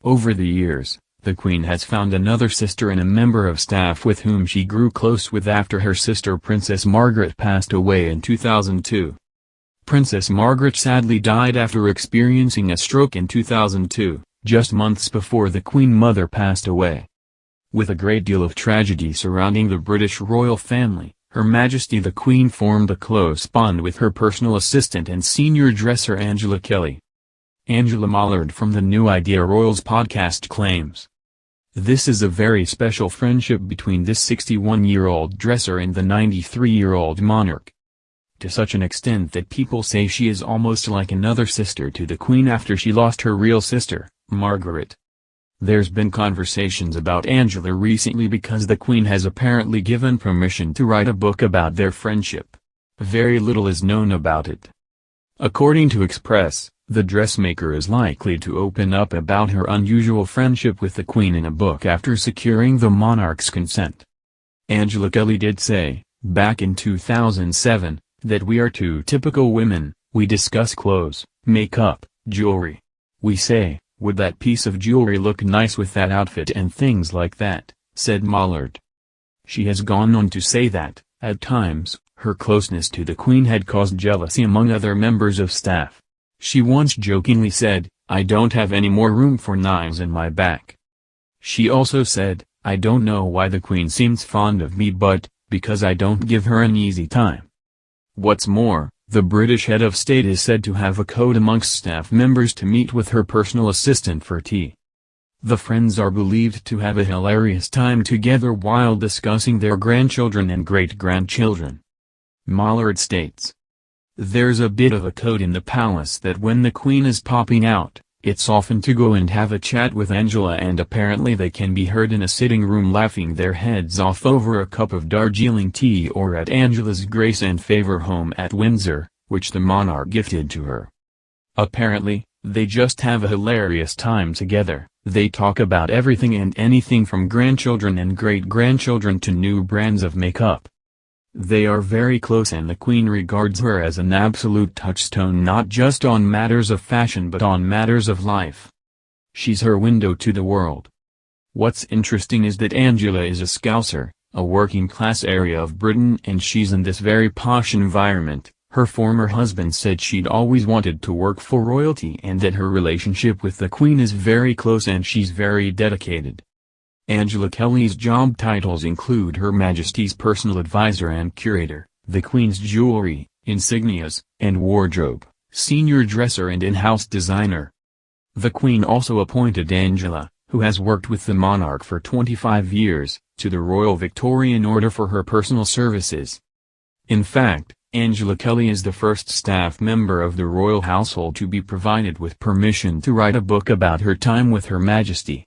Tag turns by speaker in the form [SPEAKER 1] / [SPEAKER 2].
[SPEAKER 1] Over the years, the Queen has found another sister and a member of staff with whom she grew close with after her sister Princess Margaret passed away in 2002. Princess Margaret sadly died after experiencing a stroke in 2002, just months before the Queen Mother passed away. With a great deal of tragedy surrounding the British royal family, Her Majesty the Queen formed a close bond with her personal assistant and senior dresser Angela Kelly. Angela Mollard from the New Idea Royals podcast claims, "This is a very special friendship between this 61-year-old dresser and the 93-year-old monarch. To such an extent that people say she is almost like another sister to the Queen after she lost her real sister, Margaret." There's been conversations about Angela recently because the Queen has apparently given permission to write a book about their friendship. Very little is known about it. According to Express, the dressmaker is likely to open up about her unusual friendship with the Queen in a book after securing the monarch's consent. Angela Kelly did say, back in 2007, that "We are two typical women, we discuss clothes, makeup, jewelry. We say, would that piece of jewelry look nice with that outfit and things like that," said Mollard. She has gone on to say that, at times, her closeness to the Queen had caused jealousy among other members of staff. She once jokingly said, "I don't have any more room for knives in my back." She also said, "I don't know why the Queen seems fond of me but, because I don't give her an easy time." What's more, the British head of state is said to have a code amongst staff members to meet with her personal assistant for tea. The friends are believed to have a hilarious time together while discussing their grandchildren and great-grandchildren. Mollard states, "There's a bit of a code in the palace that when the Queen is popping out, it's often to go and have a chat with Angela, and apparently they can be heard in a sitting room laughing their heads off over a cup of Darjeeling tea or at Angela's Grace and Favour home at Windsor, which the monarch gifted to her. Apparently, they just have a hilarious time together. They talk about everything and anything from grandchildren and great-grandchildren to new brands of makeup. They are very close and the Queen regards her as an absolute touchstone not just on matters of fashion but on matters of life. She's her window to the world." What's interesting is that Angela is a Scouser, a working-class area of Britain, and she's in this very posh environment. Her former husband said she'd always wanted to work for royalty and that her relationship with the Queen is very close and she's very dedicated. Angela Kelly's job titles include Her Majesty's personal advisor and curator, the Queen's jewelry, insignias, and wardrobe, senior dresser and in-house designer. The Queen also appointed Angela, who has worked with the monarch for 25 years, to the Royal Victorian Order for her personal services. In fact, Angela Kelly is the first staff member of the royal household to be provided with permission to write a book about her time with Her Majesty.